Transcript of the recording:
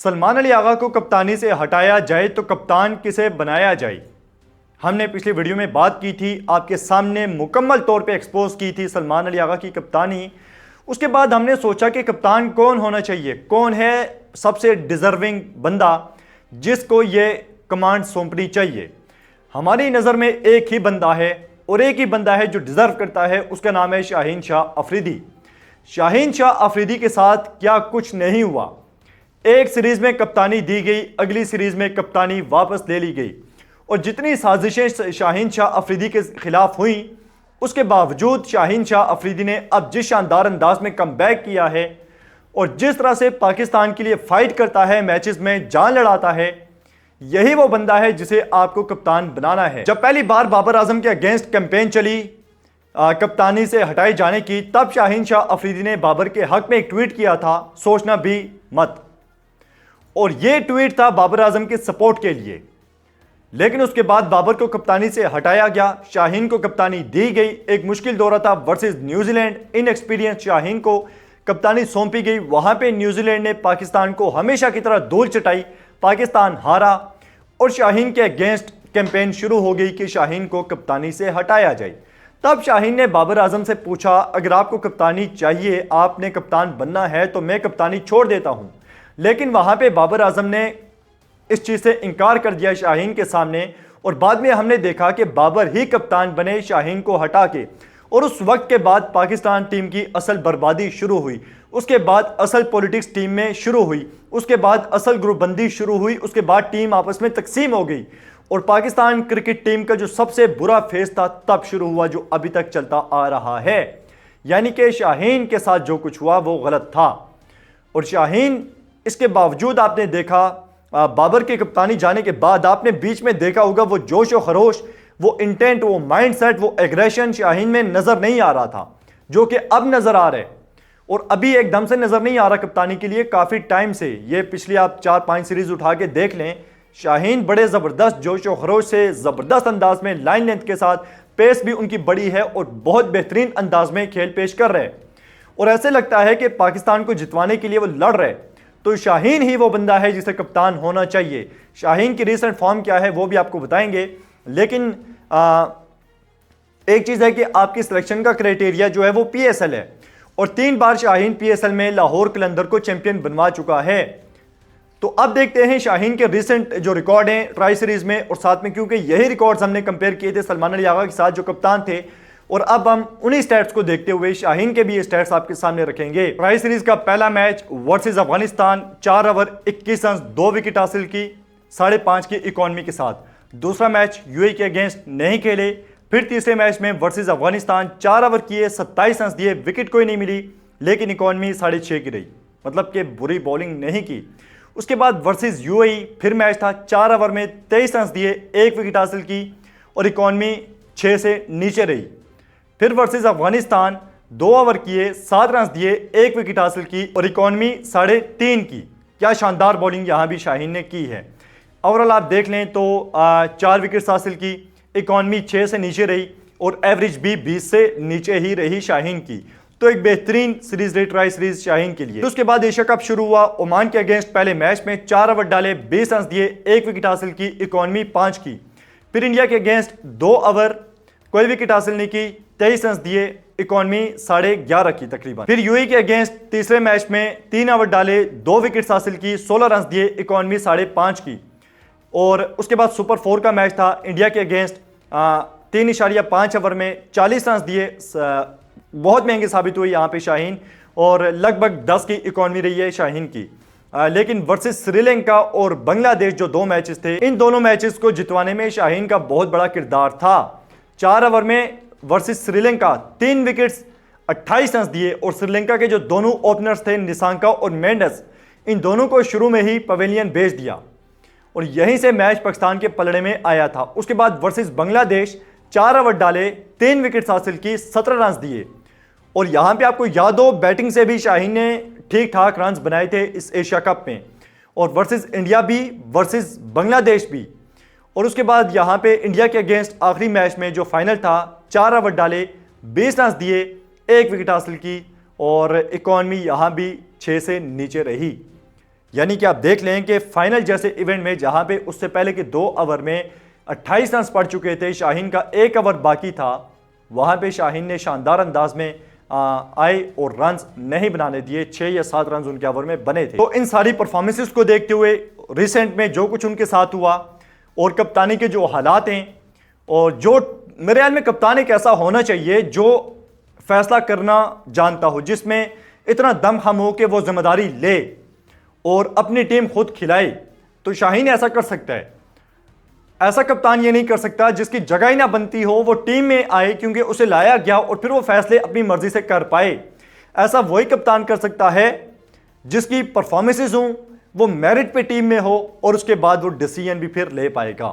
सलमान अली आगा को कप्तानी से हटाया जाए तो कप्तान किसे बनाया जाए। हमने पिछली वीडियो में बात की थी, आपके सामने मुकम्मल तौर पे एक्सपोज की थी सलमान अली आगा की कप्तानी। उसके बाद हमने सोचा कि कप्तान कौन होना चाहिए, कौन है सबसे डिजर्विंग बंदा जिसको ये कमांड सौंपनी चाहिए। हमारी नज़र में एक ही बंदा है और एक ही बंदा है जो डिजर्व करता है, उसका नाम है शाहीन शाह अफरीदी। शाहीन शाह अफरीदी के साथ क्या कुछ नहीं हुआ। एक सीरीज में कप्तानी दी गई, अगली सीरीज में कप्तानी वापस ले ली गई और जितनी साजिशें शाहीन शाह अफरीदी के खिलाफ हुई उसके बावजूद शाहीन शाह अफरीदी ने अब जिस शानदार अंदाज में कमबैक किया है और जिस तरह से पाकिस्तान के लिए फाइट करता है, मैचेस में जान लड़ाता है, यही वो बंदा है जिसे आपको कप्तान बनाना है। जब पहली बार बाबर आजम के अगेंस्ट कैंपेन चली कप्तानी से हटाए जाने की, तब शाहीन शाह अफरीदी ने बाबर के हक में एक ट्वीट किया था, सोचना भी मत। और यह ट्वीट था बाबर आजम के सपोर्ट के लिए। लेकिन उसके बाद बाबर को कप्तानी से हटाया गया, शाहीन को कप्तानी दी गई। एक मुश्किल दौरा था वर्सेस न्यूजीलैंड, इनएक्सपीरियंस शाहीन को कप्तानी सौंपी गई। वहां पे न्यूजीलैंड ने पाकिस्तान को हमेशा की तरह धूल चटाई, पाकिस्तान हारा और शाहीन के अगेंस्ट कैंपेन शुरू हो गई कि शाहीन को कप्तानी से हटाया जाए। तब शाहीन ने बाबर आजम से पूछा, अगर आपको कप्तानी चाहिए, आपने कप्तान बनना है तो मैं कप्तानी छोड़ देता हूं। लेकिन वहां पे बाबर आजम ने इस चीज से इनकार कर दिया शाहीन के सामने और बाद में हमने देखा कि बाबर ही कप्तान बने शाहीन को हटा के। और उस वक्त के बाद पाकिस्तान टीम की असल बर्बादी शुरू हुई, उसके बाद असल पॉलिटिक्स टीम में शुरू हुई, उसके बाद असल ग्रुपबंदी शुरू हुई, उसके बाद टीम आपस में तकसीम हो गई और पाकिस्तान क्रिकेट टीम का जो सबसे बुरा फेज था तब शुरू हुआ, जो अभी तक चलता आ रहा है। यानी कि शाहीन के साथ जो कुछ हुआ वो गलत था। और शाहीन इसके बावजूद आपने देखा बाबर के कप्तानी जाने के बाद आपने बीच में देखा होगा वो जोश और खरोश, वो इंटेंट, वो माइंडसेट, वो एग्रेशन शाहीन में नजर नहीं आ रहा था, जो कि अब नजर आ रहा है। और अभी एकदम से नजर नहीं आ रहा कप्तानी के लिए, काफी टाइम से। ये पिछली आप 4-5 सीरीज उठा के देख लें, शाहीन बड़े जबरदस्त जोश और खरोश से, जबरदस्त अंदाज में, लाइन लेंथ के साथ, पेस भी उनकी बड़ी है और बहुत बेहतरीन अंदाज में खेल पेश कर रहे हैं। और ऐसे लगता है कि पाकिस्तान को जितवाने के लिए वो लड़ रहे। तो शाहीन ही वो बंदा है जिसे कप्तान होना चाहिए। शाहीन की रीसेंट फॉर्म क्या है वो भी आपको बताएंगे। लेकिन एक चीज है कि आपकी सिलेक्शन का क्राइटेरिया जो है वो पीएसएल है और 3 बार शाहीन पीएसएल में लाहौर कलंदर को चैंपियन बनवा चुका है। तो अब देखते हैं शाहीन के रीसेंट जो रिकॉर्ड हैं ट्राई सीरीज में, और साथ में क्योंकि यही रिकॉर्ड्स हमने कंपेयर किए थे सलमान अली आगा के साथ जो कप्तान थे, और अब हम उन्हीं स्टैट्स को देखते हुए शाहीन के भी ये स्टैट्स आपके सामने रखेंगे। ट्राई सीरीज का पहला match versus Afghanistan, 4 over 21 run 2 wicket हासिल की 5.5 की इकॉनमी के साथ। दूसरा मैच यूएई के अगेंस्ट नहीं खेले। फिर तीसरे मैच में वर्सेस अफगानिस्तान 4 ओवर किए, 27 रन दिए, विकेट कोई नहीं मिली, लेकिन इकॉनमी 6.5 की रही, मतलब कि बुरी बॉलिंग नहीं की। उसके बाद वर्सेस यूएई फिर मैच था, 4 ओवर में 23 रन दिए, 1 विकेट हासिल की और इकॉनमी 6 से नीचे रही। फिर वर्सेस अफगानिस्तान 2 ओवर किए, 7 रन दिए, 1 विकेट हासिल की और इकॉनमी 3.5 की। क्या शानदार बॉलिंग यहां भी शाहीन ने की है। ओवरऑल आप देख लें तो 4 विकेट्स हासिल की, इकॉनमी 6 से नीचे रही और एवरेज भी 20 से नीचे ही रही शाहीन की। तो एक बेहतरीन सीरीज रही ट्राई सीरीज शाहीन के लिए। तो उसके बाद एशिया कप शुरू हुआ। ओमान के अगेंस्ट पहले मैच में 4 ओवर डाले, 20 रन दिए, 1 विकेट हासिल की, इकॉनमी 5 की। फिर इंडिया के अगेंस्ट 2 ओवर, कोई विकेट हासिल नहीं की, 23 रन दिए, इकॉनमी 11.5 की तकरीबन। फिर यूएई के अगेंस्ट तीसरे मैच में 3 ओवर डाले, 2 विकेट्स हासिल की, 16 रन दिए, इकॉनमी 5.5 की। और उसके बाद सुपर 4 का मैच था इंडिया के अगेंस्ट, 3.5 ओवर में 40 रन दिए। बहुत महंगे साबित हुई यहाँ पे शाहीन और लगभग 10 की इकॉनमी रही है शाहीन की। लेकिन वर्सेस श्रीलंका और बांग्लादेश जो 2 मैचेस थे, इन दोनों मैचेस को जितवाने में शाहीन का बहुत बड़ा किरदार था। 4 ओवर में वर्सेस श्रीलंका 3 विकेट्स 28 रन दिए और श्रीलंका के जो दोनों ओपनर्स थे निसांका और मेंडस, इन दोनों को शुरू में ही पवेलियन भेज दिया और यहीं से मैच पाकिस्तान के पलड़े में आया था। उसके बाद वर्सेस बांग्लादेश 4 ओवर डाले, 3 विकेट्स हासिल की, 17 रन दिए और यहां पे आपको याद हो बैटिंग से भी शाहीन ने ठीक ठाक रन बनाए थे इस एशिया कप में, और वर्सेस इंडिया भी, वर्सेस बांग्लादेश भी। और उसके बाद यहां पे इंडिया के अगेंस्ट आखिरी मैच में जो फाइनल था, 4 ओवर डाले, 20 रन दिए, 1 विकेट हासिल की और इकॉनमी यहां भी 6 से नीचे रही। यानी कि आप देख लें कि फाइनल जैसे इवेंट में जहां पे उससे पहले के 2 ओवर में 28 रन पड़ चुके थे, शाहीन का 1 ओवर बाकी था, वहां पे शाहीन ने शानदार अंदाज में आए और रन्स नहीं बनाने दिए। 6 या 7 रन उनके ओवर में बने थे। तो इन सारी परफॉर्मेंसेस को देखते हुए रिसेंट में जो कुछ उनके साथ हुआ और कप्तानी के जो हालात हैं, और जो मेरे ख्याल में कप्तान एक ऐसा होना चाहिए जो फैसला करना जानता हो, जिसमें इतना दम हम हो कि वो जिम्मेदारी ले और अपनी टीम खुद खिलाए। तो शाहीन ऐसा कर सकता है। ऐसा कप्तान ये नहीं कर सकता जिसकी जगह ही ना बनती हो, वो टीम में आए क्योंकि उसे लाया गया और फिर वो फैसले अपनी मर्जी से कर पाए। ऐसा वही कप्तान कर सकता है जिसकी परफॉर्मेंसेज हो, वो मेरिट पे टीम में हो और उसके बाद वो डिसीजन भी फिर ले पाएगा।